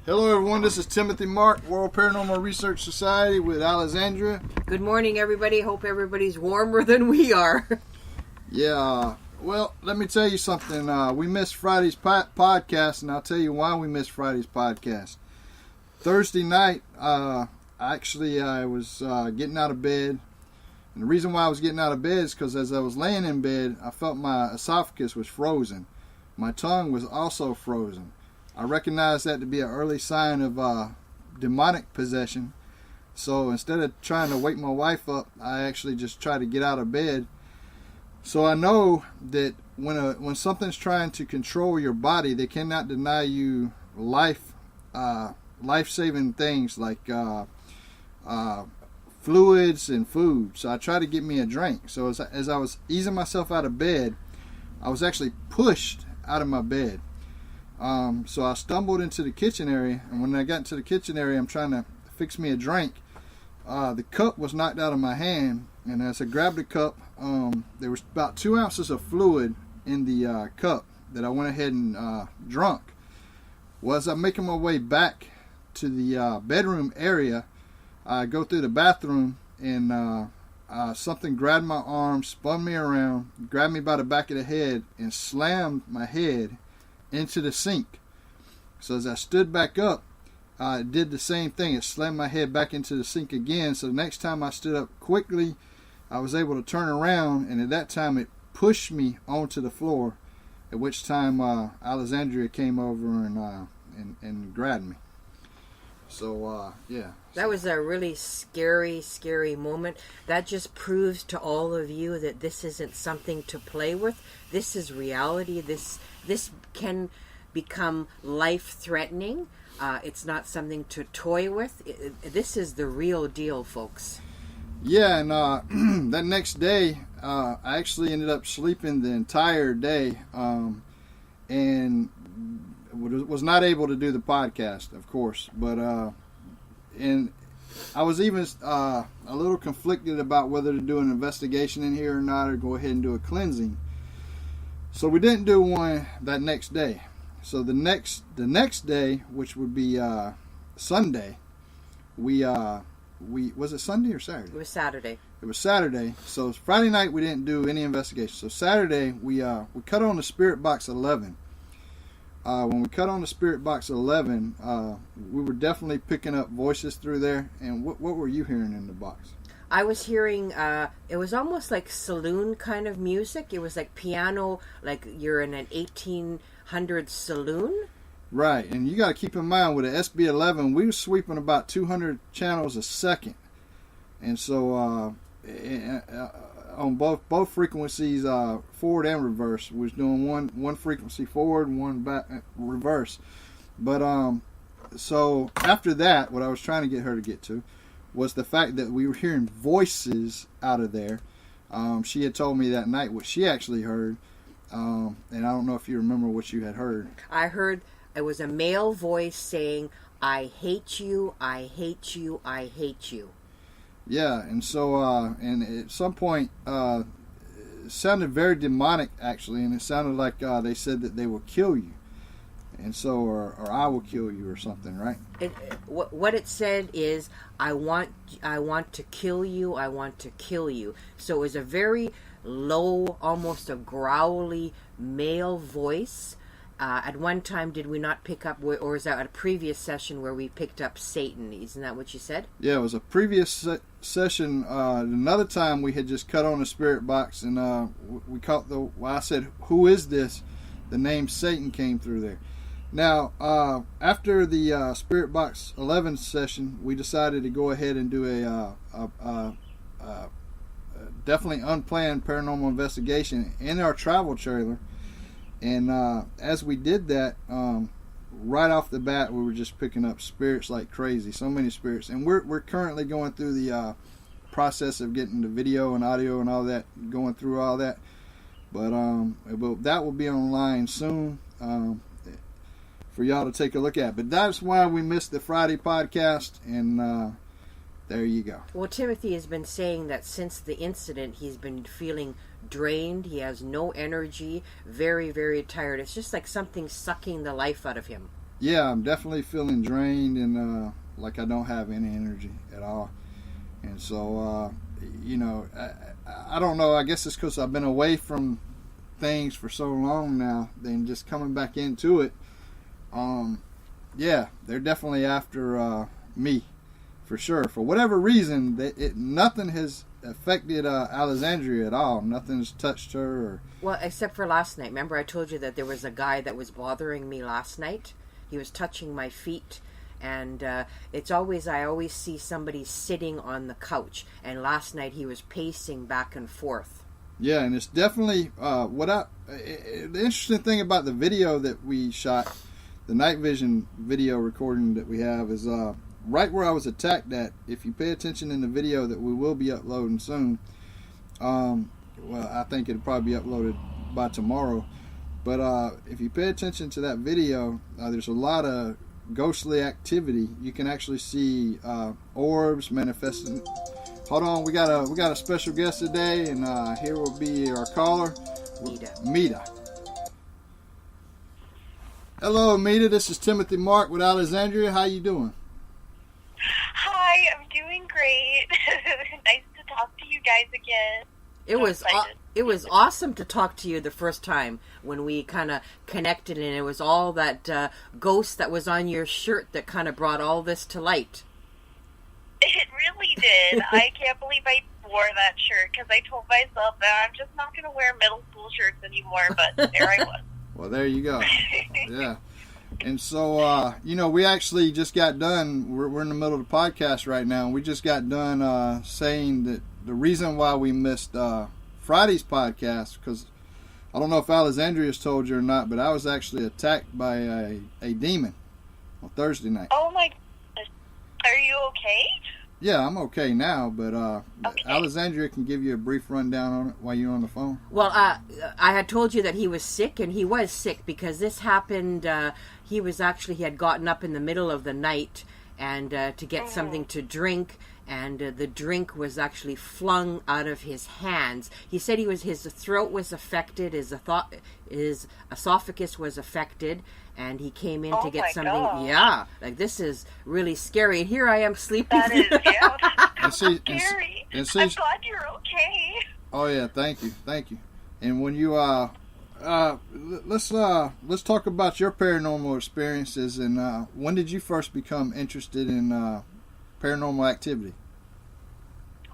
Hello everyone, this is Timothy Mark, World Paranormal Research Society with Alexandria. Good morning everybody, hope everybody's warmer than we are. Yeah, well, let me tell you something. We missed Friday's podcast, and I'll tell you why we missed Friday's podcast. Thursday night, I was getting out of bed. And the reason why I was getting out of bed is because as I was laying in bed, I felt my esophagus was frozen. My tongue was also frozen. I recognized that to be an early sign of demonic possession. So instead of trying to wake my wife up, I actually just tried to get out of bed. So I know that when something's trying to control your body, they cannot deny you life-saving things like fluids and food. So I tried to get me a drink. So as I was easing myself out of bed, I was actually pushed out of my bed. So I stumbled into the kitchen area, and when I got into the kitchen area, I'm trying to fix me a drink. The cup was knocked out of my hand, and as I grabbed the cup, there was about 2 ounces of fluid in the cup that I went ahead and drunk. Well, as I'm making my way back to the bedroom area, I go through the bathroom, and something grabbed my arm, spun me around, grabbed me by the back of the head, and slammed my head into the sink. So as I stood back up, it did the same thing. It slammed my head back into the sink again. So the next time I stood up quickly, I was able to turn around, and at that time it pushed me onto the floor, at which time Alexandria came over and grabbed me. So yeah, That was a really scary moment. That just proves to all of you that this isn't something to play with. This is reality. This can become life-threatening. It's not something to toy with. This is the real deal, folks. Yeah, and that next day, I actually ended up sleeping the entire day, and was not able to do the podcast, of course. But and I was even a little conflicted about whether to do an investigation in here or not, or go ahead and do a cleansing. So we didn't do one that next day. So the next day, which would be Sunday, we was it Sunday or Saturday? It was Saturday. It was Saturday. So Friday night we didn't do any investigation. So Saturday we cut on the Spirit Box 11. When we cut on the Spirit Box 11, we were definitely picking up voices through there. And what were you hearing in the box? I was hearing, it was almost like saloon kind of music. It was like piano, like you're in an 1800s saloon. Right, and you got to keep in mind with the SB11, we were sweeping about 200 channels a second. And so on both frequencies, forward and reverse, we was doing one frequency forward and one back reverse. But so after that, what I was trying to get her to get to was the fact that we were hearing voices out of there. She had told me that night what she actually heard, and I don't know if you remember what you had heard. I heard it was a male voice saying, "I hate you, I hate you, I hate you." Yeah, and so and at some point, it sounded very demonic actually, and it sounded like they said that they will kill you. And so, or I will kill you, or something, right? What it said is, I want to kill you, I want to kill you. So it was a very low, almost a growly male voice. At one time, did we not pick up, or was that a previous session where we picked up Satan? Isn't that what you said? Yeah, it was a previous session. Another time we had just cut on the Spirit Box, and we caught I said, "Who is this?" The name Satan came through there. Now, after the Spirit Box 11 session, we decided to go ahead and do a definitely unplanned paranormal investigation in our travel trailer. And as we did that, right off the bat, we were just picking up spirits like crazy. So many spirits. And we're currently going through the process of getting the video and audio and all that, going through all that. But that will be online soon. For y'all to take a look at. But that's why we missed the Friday podcast, and there you go. Well, Timothy has been saying that since the incident, he's been feeling drained. He has no energy, very, very tired. It's just like something sucking the life out of him. Yeah, I'm definitely feeling drained and like I don't have any energy at all. And so, I don't know. I guess it's because I've been away from things for so long now. Then just coming back into it. Yeah, they're definitely after me for sure. For whatever reason, nothing has affected Alexandria at all. Nothing's touched her. Well, except for last night. Remember, I told you that there was a guy that was bothering me last night. He was touching my feet, and I always see somebody sitting on the couch. And last night he was pacing back and forth. Yeah, and it's definitely the interesting thing about the video that we shot, the night vision video recording that we have, is right where I was attacked at. If you pay attention in the video that we will be uploading soon, well, I think it'll probably be uploaded by tomorrow. But if you pay attention to that video, there's a lot of ghostly activity. You can actually see orbs manifesting. Hold on, we got a special guest today, and here will be our caller, Mida. Hello, Mida. This is Timothy Mark with Alexandria. How you doing? Hi, I'm doing great. Nice to talk to you guys again. It was awesome to talk to you the first time when we kind of connected, and it was all that ghost that was on your shirt that kind of brought all this to light. It really did. I can't believe I wore that shirt because I told myself that I'm just not going to wear middle school shirts anymore, but there I was. Well, there you go. Yeah. And so, we actually just got done. We're in the middle of the podcast right now. And we just got done saying that the reason why we missed Friday's podcast, because I don't know if Alexandria's told you or not, but I was actually attacked by a demon on Thursday night. Oh, my goodness. Are you okay? Yeah, I'm okay now, but okay. Alexandria can give you a brief rundown on it while you're on the phone. Well, I had told you that he was sick, and he was sick because this happened. He had gotten up in the middle of the night and to get something to drink, and the drink was actually flung out of his hands. He said his throat was affected, his esophagus was affected, and he came in to get something. God. Yeah, like this is really scary. And here I am sleeping. That is, yeah, that's see, scary. and see, I'm glad you're okay. Oh yeah, thank you. And when you let's talk about your paranormal experiences, and when did you first become interested in paranormal activity?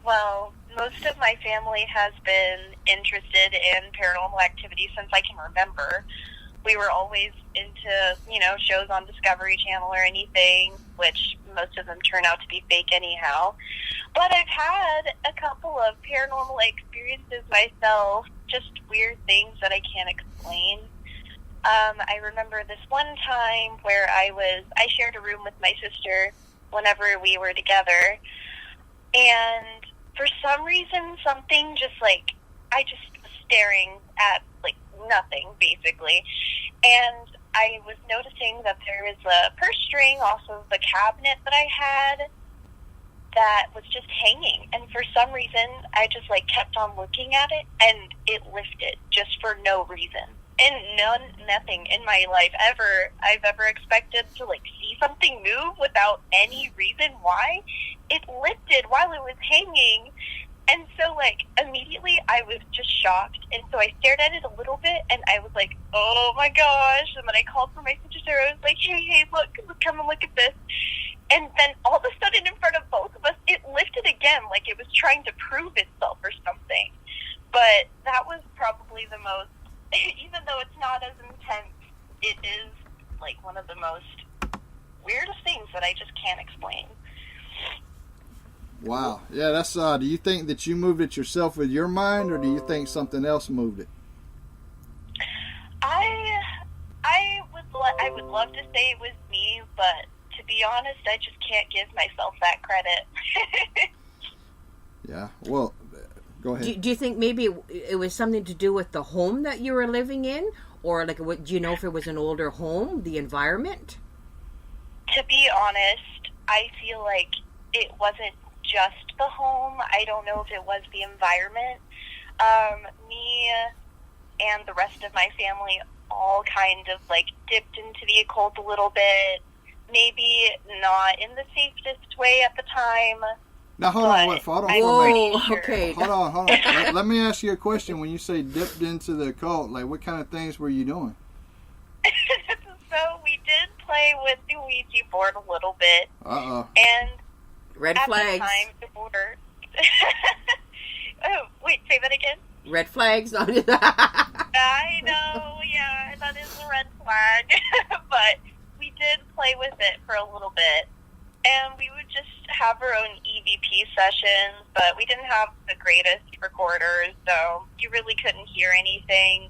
Well, most of my family has been interested in paranormal activity since I can remember. We were always into, shows on Discovery Channel or anything, which most of them turn out to be fake anyhow. But I've had a couple of paranormal experiences myself, just weird things that I can't explain. I remember this one time where I shared a room with my sister whenever we were together, and for some reason, something I just was staring at, nothing, basically. And I was noticing that there was a purse string off of the cabinet that I had that was just hanging. And for some reason, I just, kept on looking at it, and it lifted just for no reason. And nothing in my life I've ever expected to, see something move without any reason why. It lifted while it was hanging. And so, immediately I was just shocked. And so I stared at it a little bit, and I was like, oh my gosh. And then I called for my sister. I was like, hey, look, come and look at this. And then all of a sudden, in front of both of us, it lifted again, like it was trying to prove itself or something. But that was probably the most, even though it's not as intense, it is, one of the most weirdest things that I just can't explain. Wow. Yeah, that's do you think that you moved it yourself with your mind, or do you think something else moved it? I would love to say it was me, but to be honest, I just can't give myself that credit. Yeah. Well, go ahead. Do you think maybe it was something to do with the home that you were living in, or do you know if it was an older home, the environment? To be honest, I feel like it wasn't just the home. I don't know if it was the environment. Me and the rest of my family all kind of like dipped into the occult a little bit. Maybe not in the safest way at the time. Now hold on, wait, hold on. Whoa, Sure. okay. Hold on. Let me ask you a question. When you say dipped into the occult, like what kind of things were you doing? So we did play with the Ouija board a little bit. Uh-oh. And Red at flags. the time, the board... Oh, wait, say that again? Red flags on it. I know, yeah, that is a red flag. But we did play with it for a little bit. And we would just have our own EVP sessions, but we didn't have the greatest recorders, so you really couldn't hear anything.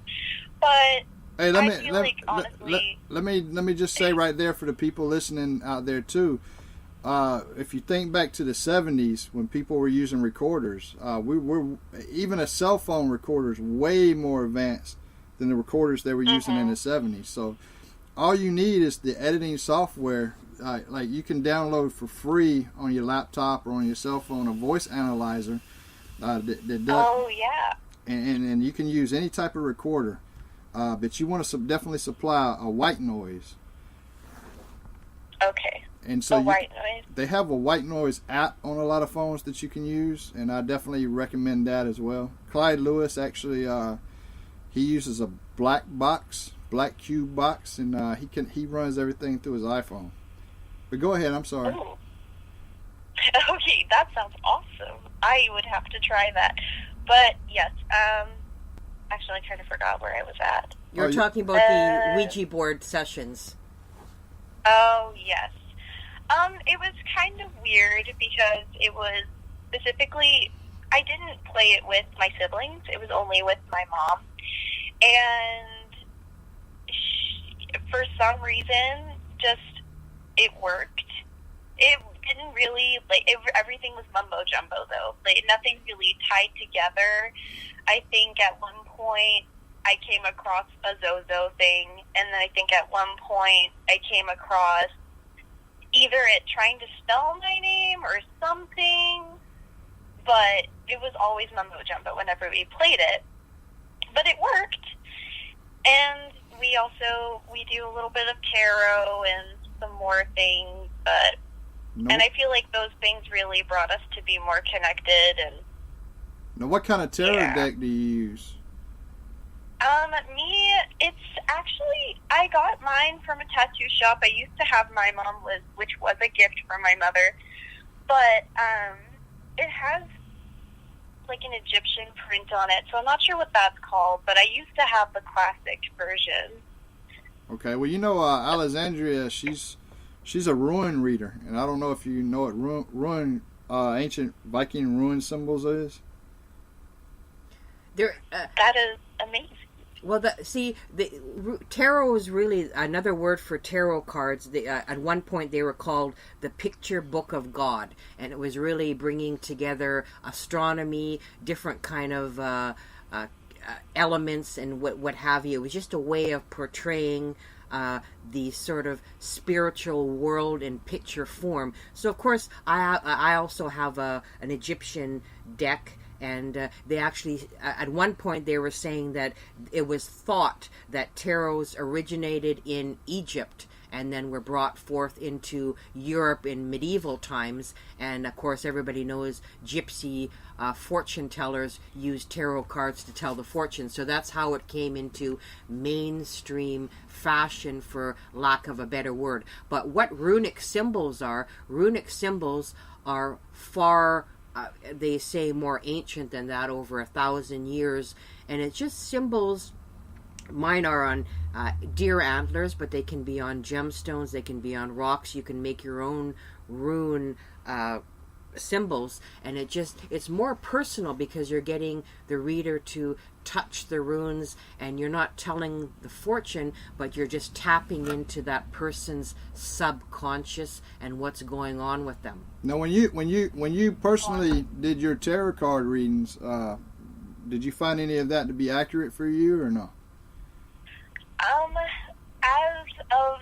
But Hey, honestly... let me just say right there for the people listening out there too. If you think back to the 70s when people were using recorders, even a cell phone recorder is way more advanced than the recorders they were using in the 70s. So all you need is the editing software. Like you can download for free on your laptop or on your cell phone a voice analyzer that does. Oh yeah. And you can use any type of recorder, but you want to definitely supply a white noise. Okay. And so white noise. They have a white noise app on a lot of phones that you can use, and I definitely recommend that as well. Clyde Lewis actually he uses a black cube box, and he runs everything through his iPhone. But go ahead, I'm sorry. Ooh. Okay, that sounds awesome. I would have to try that. But yes, actually I kind of forgot where I was at. You're talking about the Ouija board sessions. Oh, yes. It was kind of weird because it was specifically, I didn't play it with my siblings. It was only with my mom. And for some reason, just, it worked. It didn't really, everything was mumbo jumbo though. Nothing really tied together. I think at one point I came across a Zozo thing, and then I think at one point I came across either it trying to spell my name or something, but it was always mumbo jumbo whenever we played it. But it worked. And we do a little bit of tarot and some more things, but and I feel like those things really brought us to be more connected. And now, what kind of tarot deck do you use? It's actually, I got mine from a tattoo shop. I used to have my mom, which was a gift from my mother, but it has like an Egyptian print on it, so I'm not sure what that's called, but I used to have the classic version. Okay, well, Alexandria, she's a rune reader, and I don't know if you know what rune ancient Viking rune symbols is. That is amazing. Well, tarot is really another word for tarot cards. At one point, they were called the picture book of God, and it was really bringing together astronomy, different kind of elements, and what have you. It was just a way of portraying the sort of spiritual world in picture form. So, of course, I also have an Egyptian deck. And they actually, at one point, they were saying that it was thought that tarots originated in Egypt and then were brought forth into Europe in medieval times. And, of course, everybody knows gypsy fortune tellers used tarot cards to tell the fortune. So that's how it came into mainstream fashion, for lack of a better word. But what runic symbols are far... they say more ancient than that, over 1,000 years, and it's just symbols. Mine are on deer antlers, but they can be on gemstones, they can be on rocks. You can make your own rune symbols, and it's more personal because you're getting the reader to touch the runes, and you're not telling the fortune, but you're just tapping into that person's subconscious and what's going on with them. Now, when you personally did your tarot card readings, did you find any of that to be accurate for you or no? As of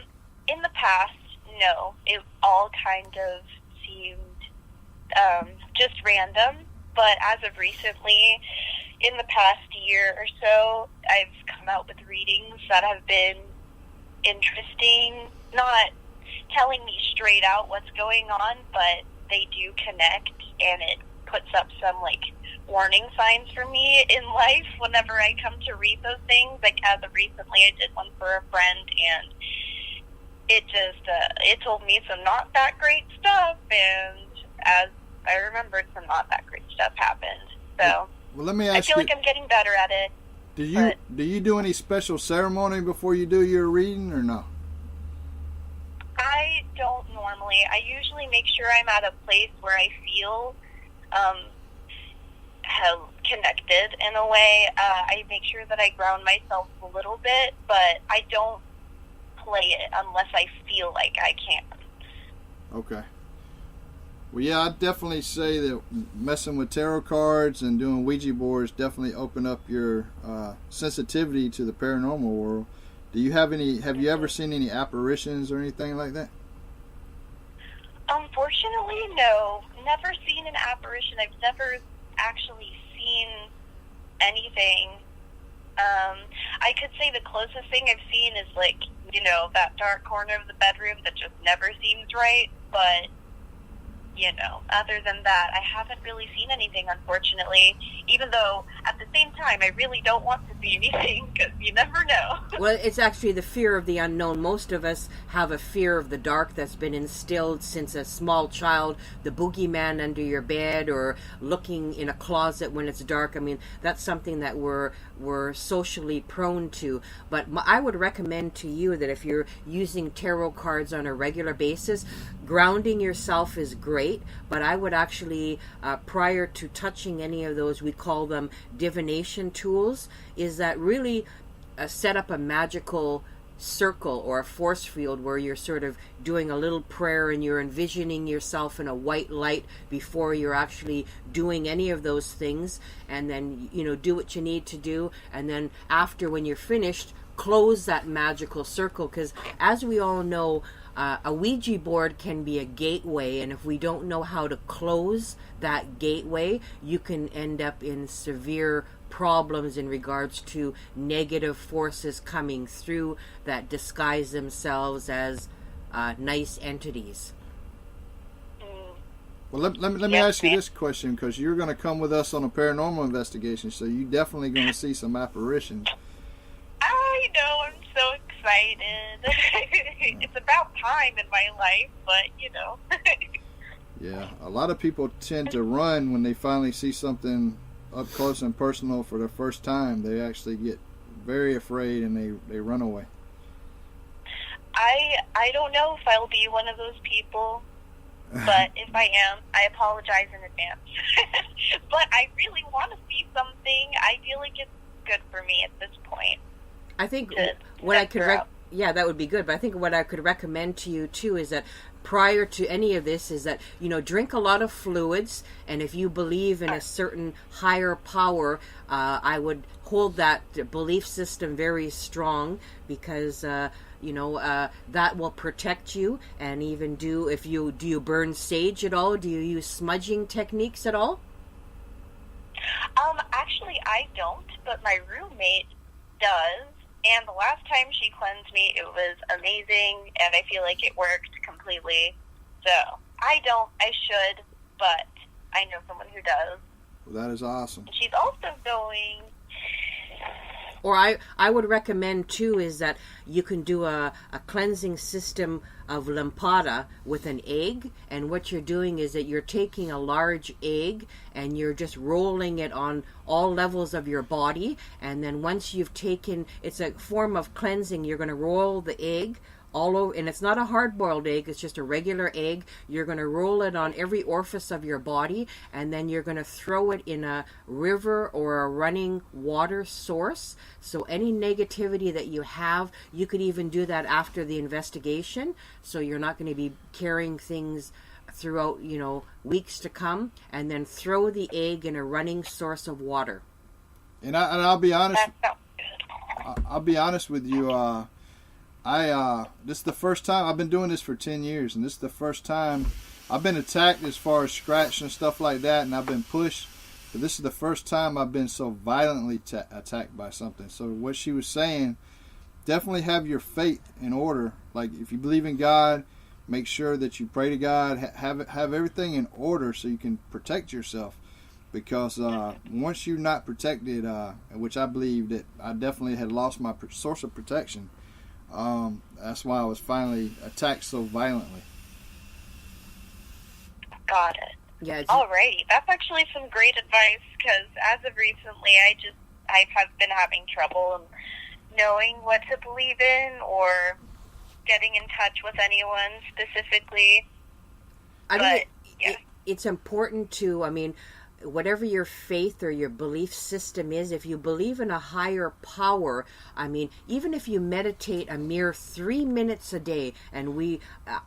in the past, no. It all kind of seemed just random. But as of recently, in the past year or so, I've come out with readings that have been interesting, not telling me straight out what's going on, but they do connect, and it puts up some, like, warning signs for me in life whenever I come to read those things. Like, as of recently, I did one for a friend, and it just, it told me some not that great stuff, and as I remembered, some not that great stuff happened. So, well, let me ask I feel like I'm getting better at it. Do you do any special ceremony before you do your reading, or no? I don't normally. I usually make sure I'm at a place where I feel connected in a way. I make sure that I ground myself a little bit, but I don't play it unless I feel like I can. Okay. Well, yeah, I'd definitely say that messing with tarot cards and doing Ouija boards definitely open up your sensitivity to the paranormal world. Do you have you ever seen any apparitions or anything like that? Unfortunately, no. Never seen an apparition. I've never actually seen anything. I could say the closest thing I've seen is, like, you know, that dark corner of the bedroom that just never seems right, but you know, other than that, I haven't really seen anything, unfortunately, even though at the same time, I really don't want to see anything, because you never know. Well, it's actually the fear of the unknown. Most of us have a fear of the dark that's been instilled since a small child. The boogeyman under your bed, or looking in a closet when it's dark. I mean, that's something that we're socially prone to. But I would recommend to you that if you're using tarot cards on a regular basis, grounding yourself is great, but I would actually, prior to touching any of those, we call them divination tools, is that really set up a magical circle or a force field where you're sort of doing a little prayer and you're envisioning yourself in a white light before you're actually doing any of those things, and then, you know, do what you need to do, and then after, when you're finished, close that magical circle, because as we all know, a Ouija board can be a gateway, and if we don't know how to close that gateway, you can end up in severe problems in regards to negative forces coming through that disguise themselves as nice entities. Well, let me ask you this question, because you're going to come with us on a paranormal investigation, so you're definitely going to see some apparitions. I know, I'm so excited. It's about time in my life, but, you know. Yeah, a lot of people tend to run when they finally see something up close and personal for the first time. They actually get very afraid and they run away. I don't know if I'll be one of those people, but if I am, I apologize in advance. But I really want to see something. I feel like it's good for me at this point. I think what I could that would be good, but I think what I could recommend to you too is that prior to any of this is that, you know, drink a lot of fluids, and if you believe in a certain higher power, I would hold that belief system very strong, because you know, that will protect you. And even do you burn sage at all? Do you use smudging techniques at all? Actually, I don't, but my roommate does. And the last time she cleansed me, it was amazing, and I feel like it worked completely. So, I don't, I should, but I know someone who does. Well, that is awesome. And she's also going... Or I would recommend, too, is that you can do a cleansing system of lampada with an egg. And what you're doing is that you're taking a large egg and you're just rolling it on all levels of your body. And then once you've taken, it's a form of cleansing, you're going to roll the egg all over, and it's not a hard-boiled egg, it's just a regular egg. You're going to roll it on every orifice of your body, and then you're going to throw it in a river or a running water source. So any negativity that you have, you could even do that after the investigation, so you're not going to be carrying things throughout, you know, weeks to come. And then throw the egg in a running source of water. And I'll be honest. That sounds good. I'll be honest with you. This is the first time. I've been doing this for 10 years, and this is the first time I've been attacked as far as scratch and stuff like that, and I've been pushed. but this is the first time I've been so violently attacked by something. So what she was saying, definitely have your faith in order. Like if you believe in God, make sure that you pray to God, have everything in order so you can protect yourself. Because once you're not protected, which I believe that I definitely had lost my source of protection, that's why I was finally attacked so violently. Got it. Yeah. Alrighty, that's actually some great advice, because as of recently, I have been having trouble knowing what to believe in or getting in touch with anyone specifically. It's important to, whatever your faith or your belief system is, if you believe in a higher power, even if you meditate a mere 3 minutes a day, and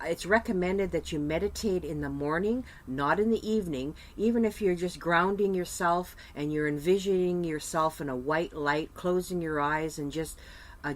it's recommended that you meditate in the morning, not in the evening, even if you're just grounding yourself and you're envisioning yourself in a white light, closing your eyes and just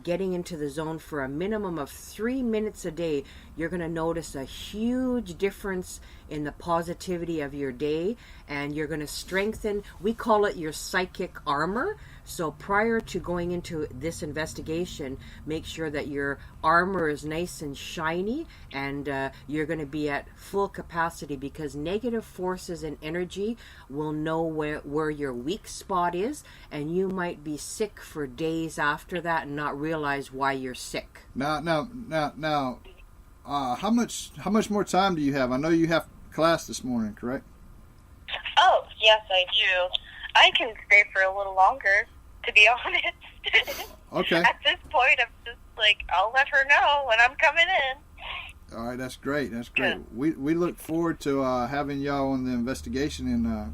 getting into the zone for a minimum of 3 minutes a day, you're going to notice a huge difference in the positivity of your day, and you're going to strengthen, we call it your psychic armor. So prior to going into this investigation, make sure that your armor is nice and shiny, and you're going to be at full capacity, because negative forces and energy will know where your weak spot is, and you might be sick for days after that and not realize why you're sick. Now, how much more time do you have? I know you have class this morning, correct? Oh, yes, I do. I can stay for a little longer, to be honest. Okay. At this point, I'm just like, I'll let her know when I'm coming in. All right, that's great. That's great. We look forward to having y'all on the investigation. And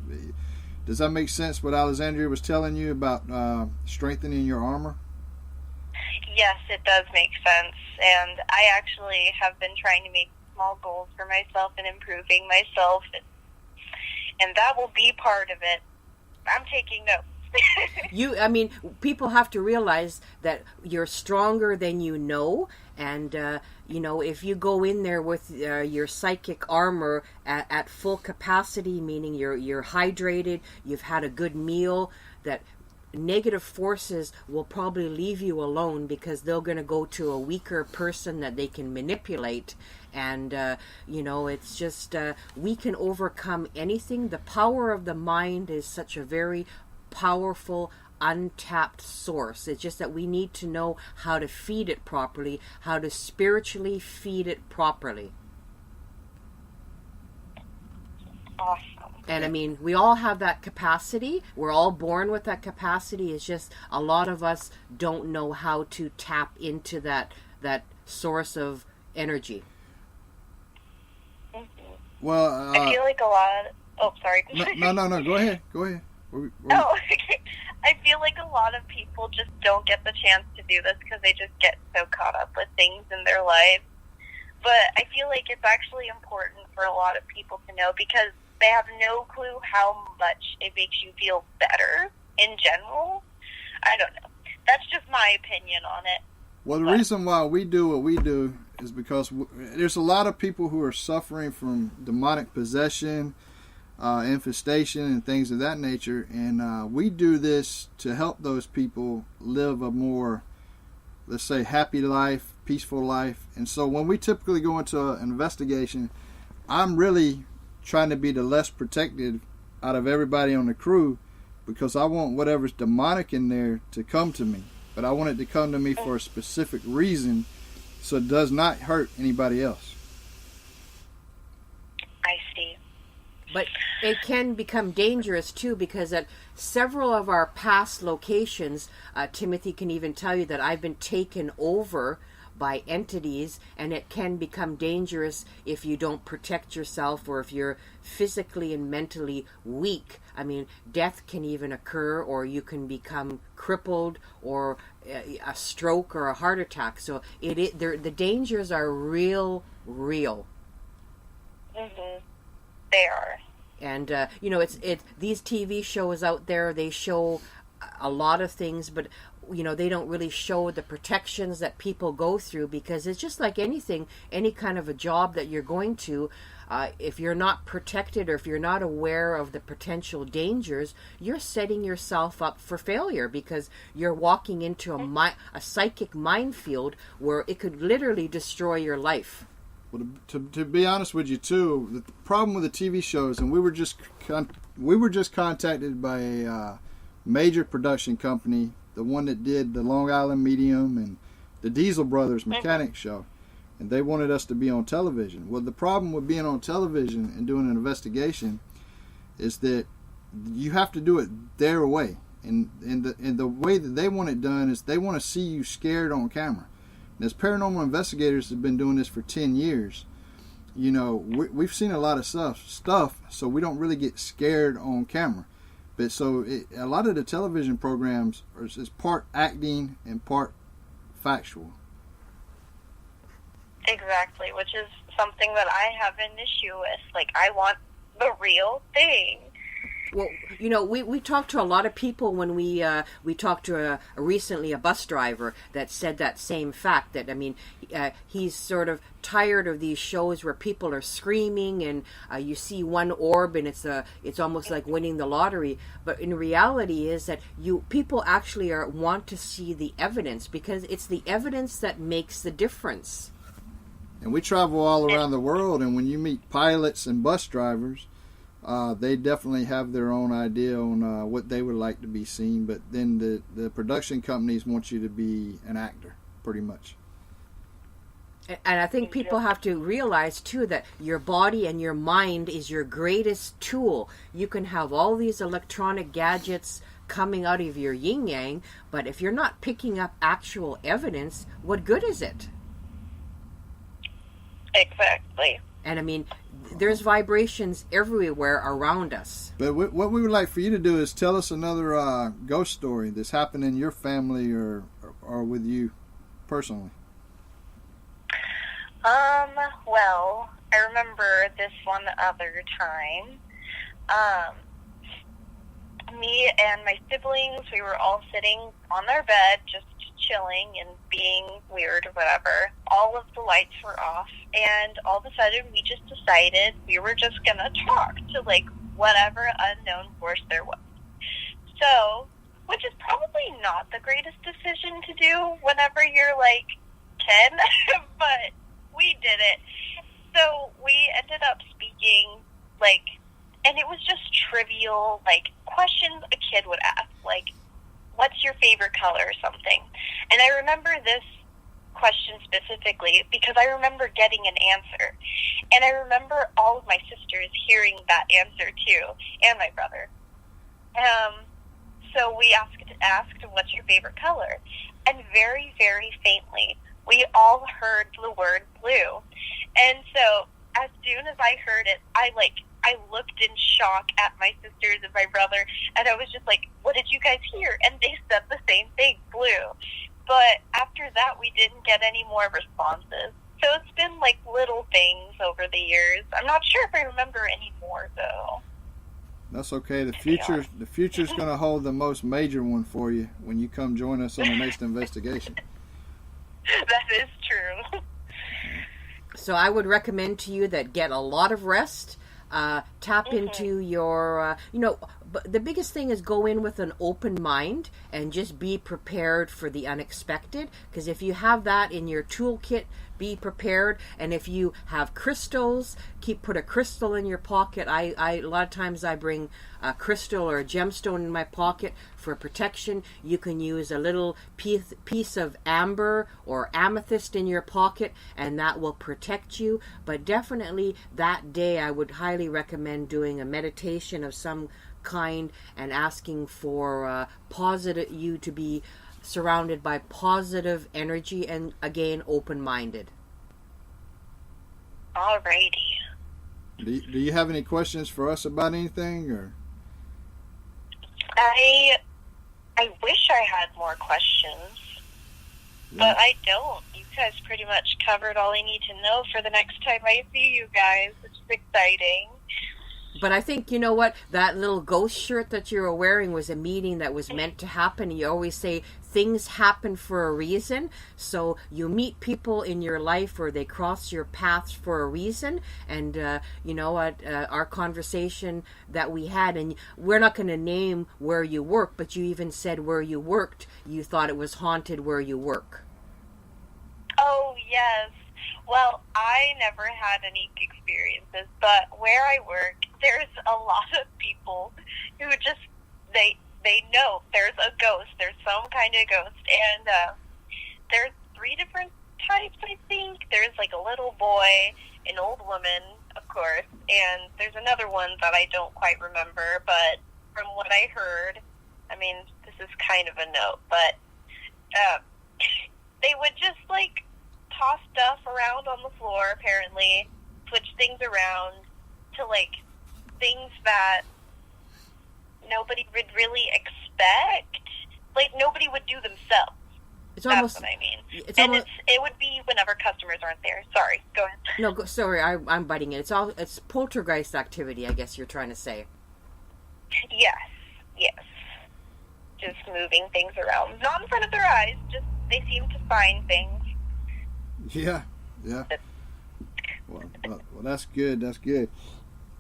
does that make sense? What Alexandria was telling you about strengthening your armor? Yes, it does make sense. And I actually have been trying to make small goals for myself and improving myself, and that will be part of it. I'm taking notes. People have to realize that you're stronger than you know, and if you go in there with your psychic armor at full capacity, meaning you're hydrated, you've had a good meal, that negative forces will probably leave you alone, because they're going to go to a weaker person that they can manipulate. And it's just we can overcome anything. The power of the mind is such a very powerful, untapped source. It's just that we need to know how to feed it properly, how to spiritually feed it properly. Awesome. And we all have that capacity. We're all born with that capacity. It's just a lot of us don't know how to tap into that source of energy. Mm-hmm. Well, I feel like a lot. Oh, sorry. No. Go ahead. Oh, I feel like a lot of people just don't get the chance to do this because they just get so caught up with things in their lives. But I feel like it's actually important for a lot of people to know, because they have no clue how much it makes you feel better in general. I don't know. That's just my opinion on it. Well, the reason why we do what we do is because there's a lot of people who are suffering from demonic possession, infestation, and things of that nature. And we do this to help those people live a more, let's say, happy life, peaceful life. And so when we typically go into an investigation, I'm really trying to be the less protected out of everybody on the crew, because I want whatever's demonic in there to come to me, but I want it to come to me for a specific reason, so it does not hurt anybody else. I see. But it can become dangerous too, because at several of our past locations, Timothy can even tell you that I've been taken over by entities, and it can become dangerous if you don't protect yourself, or if you're physically and mentally weak. Death can even occur, or you can become crippled, or a stroke or a heart attack. So the dangers are real. Mm-hmm. They are. And these TV shows out there, they show a lot of things, but they don't really show the protections that people go through, because it's just like anything, any kind of a job that you're going to. If you're not protected, or if you're not aware of the potential dangers, you're setting yourself up for failure, because you're walking into a psychic minefield where it could literally destroy your life. Well, to be honest with you too, the problem with the TV shows, and we were just contacted by a major production company, the one that did the Long Island Medium and the Diesel Brothers mechanic show, and they wanted us to be on television. Well, the problem with being on television and doing an investigation is that you have to do it their way, and the way that they want it done is they want to see you scared on camera. And as paranormal investigators have been doing this for 10 years, we've seen a lot of stuff, so we don't really get scared on camera. But a lot of the television programs is part acting and part factual. Exactly, which is something that I have an issue with. Like, I want the real thing. Well, we talked to a lot of people when we talked to recently a bus driver that said that same fact, that, he's sort of tired of these shows where people are screaming and you see one orb and it's almost like winning the lottery. But in reality is that people actually want to see the evidence, because it's the evidence that makes the difference. And we travel all around the world, and when you meet pilots and bus drivers, they definitely have their own idea on what they would like to be seen, but then the production companies want you to be an actor, pretty much. And I think people have to realize, too, that your body and your mind is your greatest tool. You can have all these electronic gadgets coming out of your yin-yang, but if you're not picking up actual evidence, what good is it? Exactly. And there's vibrations everywhere around us. But what we would like for you to do is tell us another ghost story that's happened in your family or with you personally. Well, I remember this one other time. Me and my siblings, we were all sitting on our bed, just chilling and being weird or whatever. All of the lights were off, and all of a sudden we just decided we were just gonna talk to whatever unknown force there was. So, which is probably not the greatest decision to do whenever you're 10, but we did it. So we ended up speaking and it was just trivial questions a kid would ask, what's your favorite color or something. And I remember this question specifically because I remember getting an answer. And I remember all of my sisters hearing that answer too, and my brother. So we asked, what's your favorite color? And very, very faintly, we all heard the word blue. And so as soon as I heard it, I looked in shock at my sisters and my brother, and I was just like, what did you guys hear? And they said the same thing, blue. But after that, we didn't get any more responses. So it's been little things over the years. I'm not sure if I remember any more, though. That's okay. The future's going to hold the most major one for you when you come join us on the next investigation. That is true. So I would recommend to you that get a lot of rest. Tap into your, but the biggest thing is go in with an open mind and just be prepared for the unexpected. Because if you have that in your toolkit, be prepared. And if you have crystals, put a crystal in your pocket. I a lot of times I bring a crystal or a gemstone in my pocket for protection. You can use a little piece of amber or amethyst in your pocket, and that will protect you. But definitely that day I would highly recommend doing a meditation of some kind and asking for you to be surrounded by positive energy and, again, open-minded. Alrighty. Do you have any questions for us about anything, or? I wish I had more questions, but I don't. You guys pretty much covered all I need to know for the next time I see you guys, which is exciting. But I think, you know what, that little ghost shirt that you were wearing was a meeting that was meant to happen. You always say, things happen for a reason. So you meet people in your life, or they cross your paths for a reason. And you know what, our conversation that we had, and we're not going to name where you work, but you even said where you worked, you thought it was haunted where you work. Oh, yes. Well, I never had any experiences, but where I work, there's a lot of people who just, they know there's a ghost. There's some kind of ghost. And there's 3 different types, I think. There's like a little boy, an old woman, of course, and there's another one that I don't quite remember. But from what I heard, I mean, this is kind of a note, but they would just like toss stuff around on the floor, apparently, switch things around to like things that nobody would really expect. Like nobody would do themselves. It's That's almost what I mean. It's And almost, it would be whenever customers aren't there. Sorry, go ahead. no, sorry, I'm biting it. It's poltergeist activity, I guess you're trying to say. Yes. Just moving things around. Not in front of their eyes, just they seem to find things. Yeah. Well, that's good. That's good.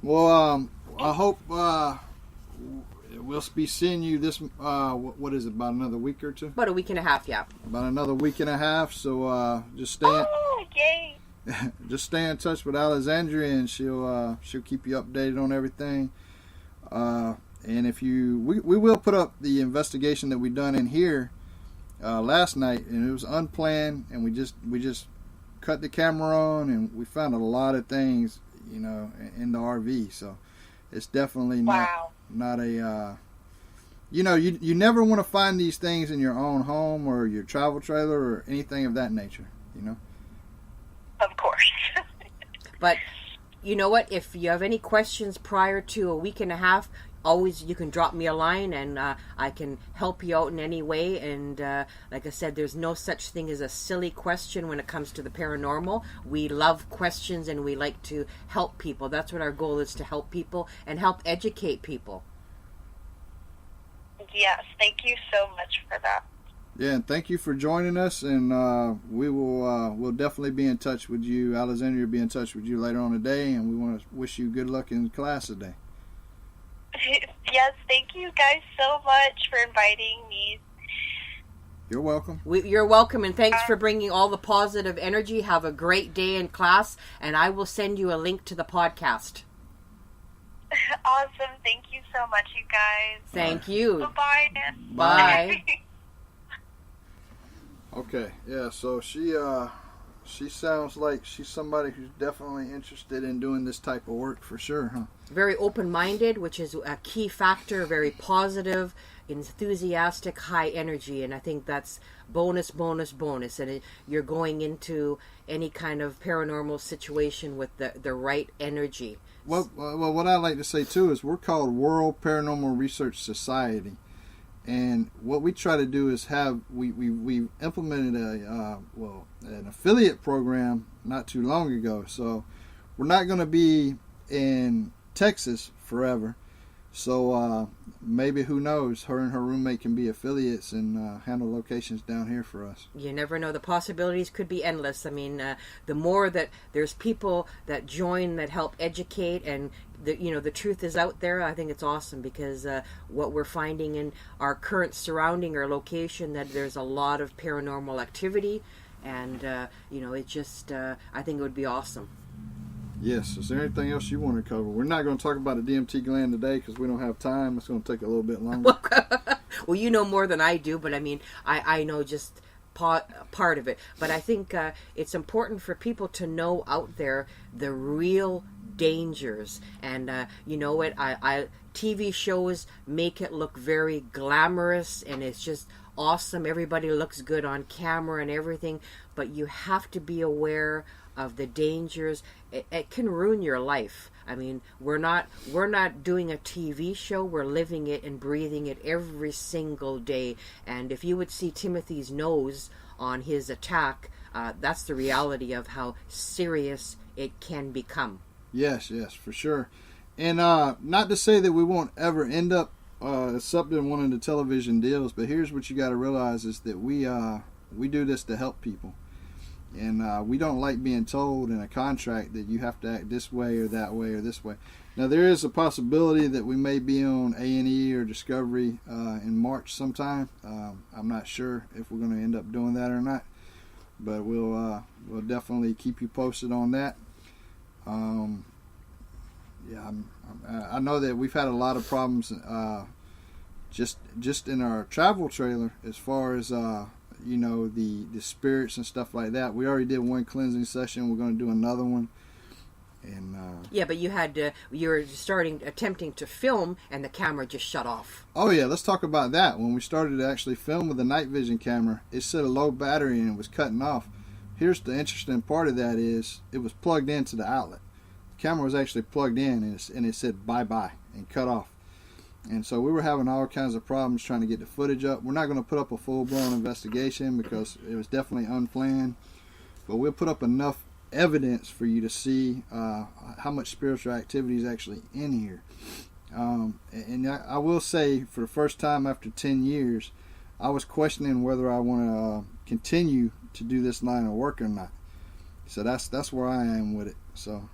Well, I hope we'll be seeing you this. What is it? About another week or two? About a week and a half, yeah. About another week and a half. So just stay. Oh, yay! Just stay in touch with Alexandria, and she'll keep you updated on everything. And if we will put up the investigation that we done in here last night, and it was unplanned, and we just cut the camera on, and we found a lot of things, you know, in the RV. So it's definitely not a you never want to find these things in your own home or your travel trailer or anything of that nature, you know. Of course. But you know what? If you have any questions prior to a week and a half, always you can drop me a line, and I can help you out in any way. And like I said, there's no such thing as a silly question when it comes to the paranormal. We love questions, and we like to help people. That's what our goal is, to help people and help educate people. Yes, thank you so much for that. Yeah, and thank you for joining us, and we'll definitely be in touch with you. Alexandria will be in touch with you later on today, and we want to wish you good luck in class today. Yes, thank you guys so much for inviting me. You're welcome. You're welcome, and thanks for bringing all the positive energy. Have a great day in class, and I will send you a link to the podcast. Awesome. Thank you so much, you guys. Thank you. Bye-bye. Bye. Okay, yeah, so she sounds like she's somebody who's definitely interested in doing this type of work for sure, huh? Very open-minded, which is a key factor. Very positive, enthusiastic, high energy, and I think that's bonus. And you're going into any kind of paranormal situation with the right energy. Well, what I like to say too is we're called World Paranormal Research Society, and what we try to do is we implemented an affiliate program not too long ago. So we're not going to be in Texas forever. So maybe, who knows, her and her roommate can be affiliates and handle locations down here for us. You never know. The possibilities could be endless. I mean, the more that there's people that join, that help educate, and the truth is out there, I think it's awesome, because what we're finding in our current surrounding or location, that there's a lot of paranormal activity, and it just I think it would be awesome. Yes. Is there anything else you want to cover? We're not going to talk about a DMT gland today because we don't have time. It's going to take a little bit longer. Well, you know more than I do, but I mean, I know just part of it. But I think it's important for people to know out there the real dangers. And you know what? TV shows make it look very glamorous, and it's just awesome. Everybody looks good on camera and everything, but you have to be aware of the dangers. It can ruin your life. I mean, we're not doing a TV show. We're living it and breathing it every single day. And if you would see Timothy's nose on his attack, that's the reality of how serious it can become. Yes, for sure. And not to say that we won't ever end up it's something in one of the television deals, but here's what you got to realize is that we do this to help people. And we don't like being told in a contract that you have to act this way or that way or this way. Now, there is a possibility that we may be on A&E or Discovery in March sometime. I'm not sure if we're going to end up doing that or not, but we'll definitely keep you posted on that. I know that we've had a lot of problems just in our travel trailer as far as the spirits and stuff like that. We already did one cleansing session. We're going to do another one. And yeah, but you were attempting to film, and the camera just shut off. Oh yeah, let's talk about that. When we started to actually film with the night vision camera, it said a low battery and it was cutting off. Here's the interesting part of that is it was plugged into the outlet. The camera was actually plugged in, and it said bye-bye and cut off. And so we were having all kinds of problems trying to get the footage up. We're not going to put up a full-blown investigation because it was definitely unplanned, but we'll put up enough evidence for you to see how much spiritual activity is actually in here. And I will say, for the first time after 10 years, I was questioning whether I want to continue to do this line of work or not. So that's where I am with it. So,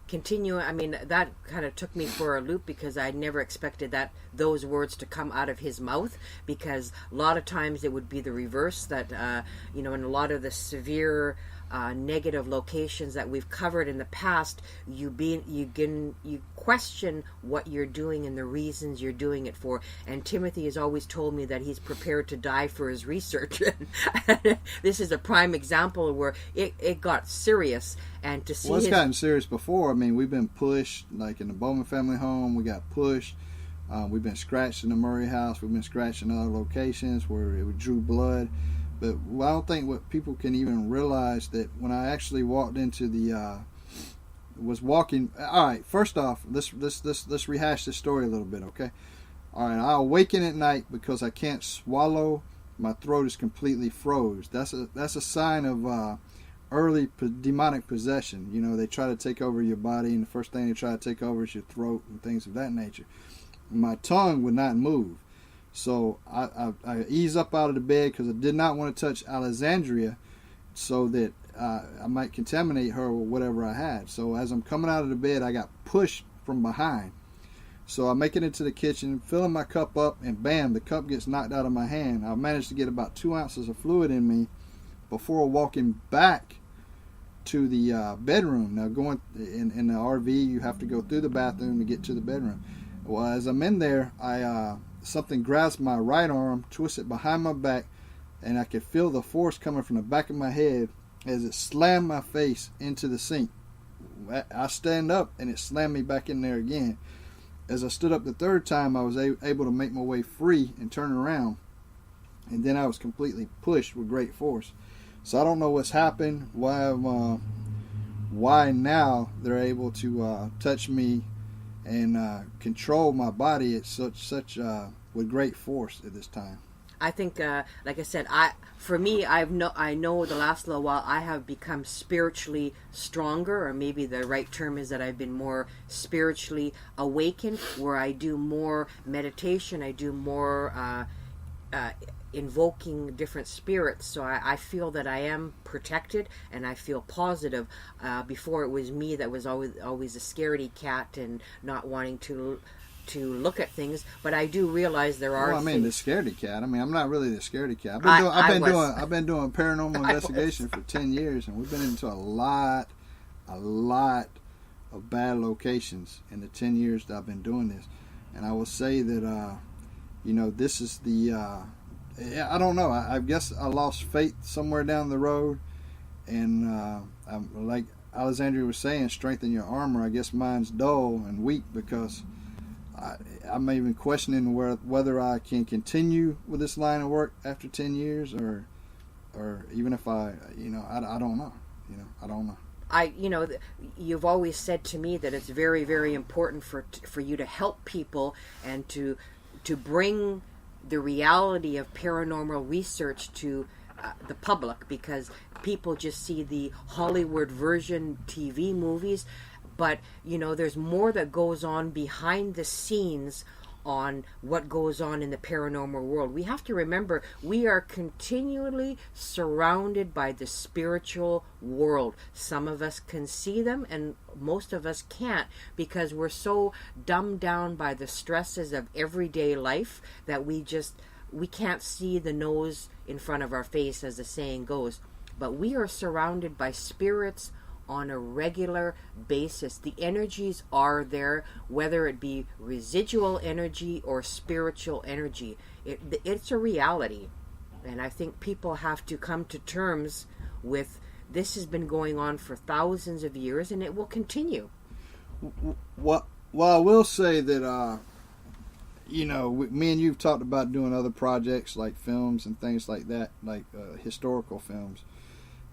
Continue. I mean, that kind of took me for a loop because I never expected those words to come out of his mouth, because a lot of times it would be the reverse, that in a lot of the severe negative locations that we've covered in the past, you question what you're doing and the reasons you're doing it for. And Timothy has always told me that he's prepared to die for his research. This is a prime example where it got serious. And to see it's gotten serious before. I mean, we've been pushed, like in the Bowman family home, we got pushed. We've been scratched in the Murray house. We've been scratched in other locations where it drew blood. But I don't think what people can even realize that when I actually walked into all right, first off, let's rehash this story a little bit, okay? All right, I awaken at night because I can't swallow. My throat is completely froze. That's a sign of early demonic possession. They try to take over your body, and the first thing they try to take over is your throat and things of that nature. My tongue would not move. So I ease up out of the bed because I did not want to touch Alexandria so that I might contaminate her with whatever I had. So as I'm coming out of the bed, I got pushed from behind. So I make it into the kitchen, filling my cup up, and bam, the cup gets knocked out of my hand. I managed to get about 2 ounces of fluid in me before walking back to the bedroom. Now, going in the RV, you have to go through the bathroom to get to the bedroom. Well, as I'm in there, something grabs my right arm, twists it behind my back, and I could feel the force coming from the back of my head as it slammed my face into the sink. I stand up, and it slammed me back in there again. As I stood up the third time, I was able to make my way free and turn around, and then I was completely pushed with great force. So I don't know what's happened, why now they're able to touch me and control my body at such with great force at this time. I think, like I said, I know the last little while I have become spiritually stronger, or maybe the right term is that I've been more spiritually awakened, where I do more meditation, I do more invoking different spirits. So I feel that I am protected, and I feel positive. Before, it was me that was always a scaredy cat and not wanting to look at things, but I do realize there are. Well, the scaredy cat. I'm not really the scaredy cat. I've been doing paranormal investigation for 10 years, and we've been into a lot of bad locations in the 10 years that I've been doing this. And I will say that this is the I don't know. I guess I lost faith somewhere down the road, and like Alexandria was saying, strengthen your armor. I guess mine's dull and weak because I'm even questioning whether I can continue with this line of work after 10 years, or even if I don't know. I don't know. You've always said to me that it's very, very important for you to help people and to bring the reality of paranormal research to the public, because people just see the Hollywood version TV movies, but there's more that goes on behind the scenes on what goes on in the paranormal world. We have to remember we are continually surrounded by the spiritual world. Some of us can see them and most of us can't, because we're so dumbed down by the stresses of everyday life that we can't see the nose in front of our face, as the saying goes. But we are surrounded by spirits on a regular basis. The energies are there, whether it be residual energy or spiritual energy. It's a reality. And I think people have to come to terms with this. Has been going on for thousands of years, and it will continue. Well, I will say that, me and you've talked about doing other projects like films and things like that, like historical films.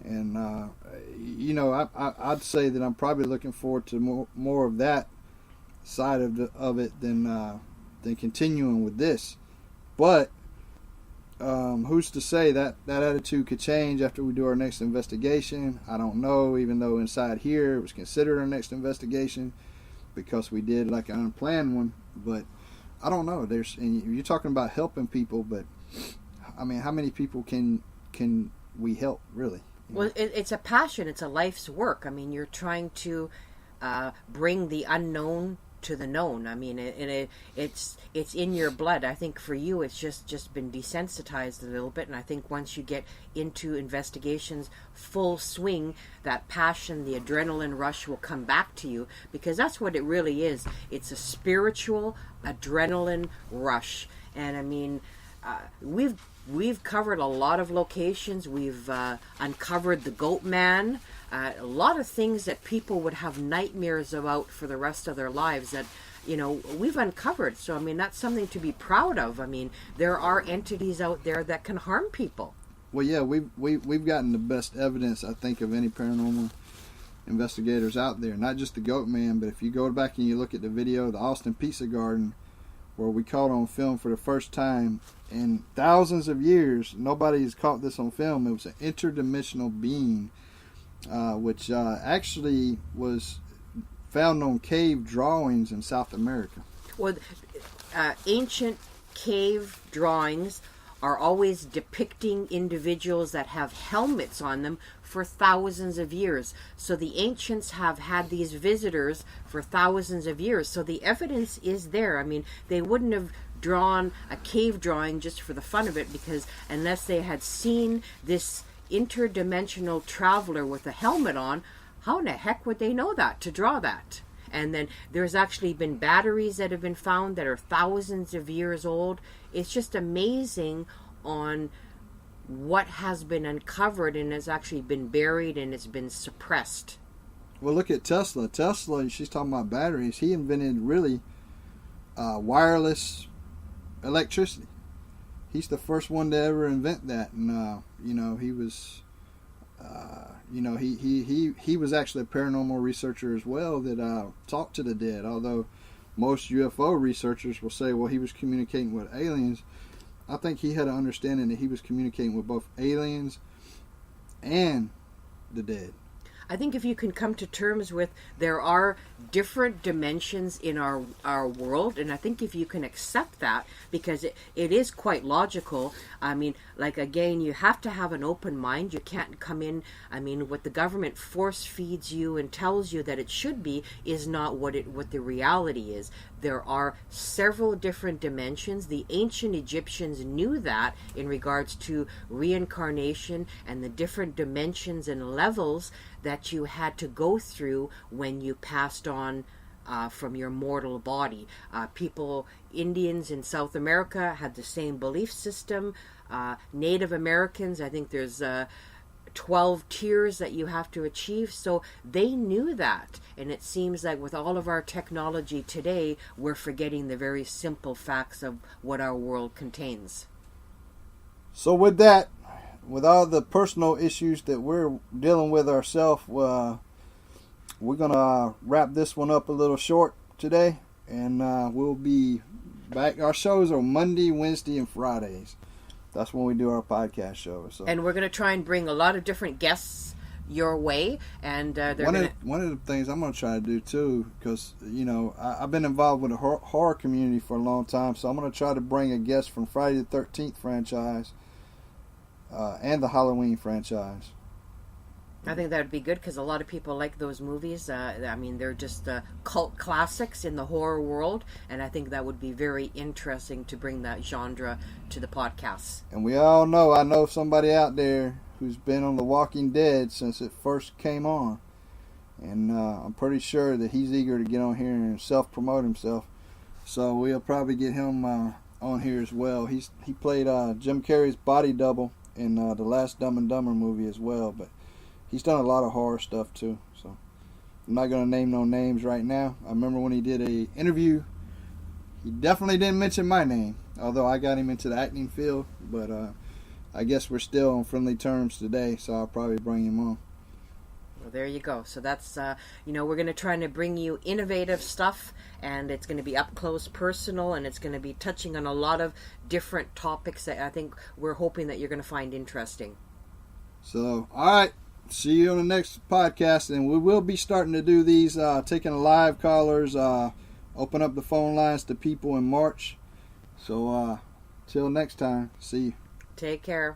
And, I'd say that I'm probably looking forward to more of that side of it than continuing with this. But who's to say that attitude could change after we do our next investigation? I don't know, even though inside here it was considered our next investigation because we did like an unplanned one. But I don't know. And you're talking about helping people, but I mean, how many people can we help, really? Well, it's a passion. It's a life's work. I mean, you're trying to bring the unknown to the known. I mean, it's in your blood. I think for you, it's just been desensitized a little bit. And I think once you get into investigations full swing, that passion, the adrenaline rush will come back to you, because that's what it really is. It's a spiritual adrenaline rush. And I mean, We've covered a lot of locations. We've uncovered the Goat Man. A lot of things that people would have nightmares about for the rest of their lives that, we've uncovered. So, I mean, that's something to be proud of. I mean, there are entities out there that can harm people. Well, yeah, we've gotten the best evidence, I think, of any paranormal investigators out there. Not just the Goat Man, but if you go back and you look at the video, the Austin Pizza Garden, where we caught on film for the first time in thousands of years. Nobody's caught this on film. It was an interdimensional being, which actually was found on cave drawings in South America. Well, ancient cave drawings are always depicting individuals that have helmets on them for thousands of years. So the ancients have had these visitors for thousands of years. So the evidence is there. I mean, they wouldn't have drawn a cave drawing just for the fun of it, because unless they had seen this interdimensional traveler with a helmet on, how in the heck would they know that to draw that? And then there's actually been batteries that have been found that are thousands of years old. It's just amazing on what has been uncovered and has actually been buried and it's been suppressed. Well, look at Tesla. Tesla, she's talking about batteries. He invented really wireless electricity. He's the first one to ever invent that. And, he was... he was actually a paranormal researcher as well that talked to the dead. Although most UFO researchers will say, well, he was communicating with aliens. I think he had an understanding that he was communicating with both aliens and the dead. I think if you can come to terms with there are different dimensions in our world, and I think if you can accept that, because it is quite logical. I mean, like, again, you have to have an open mind. You can't come in, I mean, what the government force feeds you and tells you that it should be is not what the reality is. There are several different dimensions. The ancient Egyptians knew that in regards to reincarnation and the different dimensions and levels that you had to go through when you passed on from your mortal body. Indians in South America had the same belief system. Native Americans, I think there's 12 tiers that you have to achieve. So they knew that. And it seems like with all of our technology today, we're forgetting the very simple facts of what our world contains. So with that, with all the personal issues that we're dealing with ourselves, we're going to wrap this one up a little short today. And we'll be back. Our shows are Monday, Wednesday, and Fridays. That's when we do our podcast show. So. And we're going to try and bring a lot of different guests your way, and they're one of the things I'm going to try to do too, because I've been involved with the horror community for a long time, so I'm going to try to bring a guest from Friday the 13th franchise and the Halloween franchise. I think that would be good because a lot of people like those movies. I mean, they're just cult classics in the horror world, and I think that would be very interesting to bring that genre to the podcast. And we all know, I know somebody out there who's been on The Walking Dead since it first came on, and I'm pretty sure that he's eager to get on here and self-promote himself. So we'll probably get him on here as well. He played Jim Carrey's body double in the last Dumb and Dumber movie as well, but he's done a lot of horror stuff too, so I'm not going to name no names right now. I remember when he did a interview, he definitely didn't mention my name, although I got him into the acting field, but I guess we're still on friendly terms today, so I'll probably bring him on. Well, there you go. So that's, we're going to try to bring you innovative stuff, and it's going to be up close, personal, and it's going to be touching on a lot of different topics that I think we're hoping that you're going to find interesting. So, all right. See you on the next podcast, and we will be starting to do these, taking live callers, open up the phone lines to people in March. So, till next time, see you. Take care.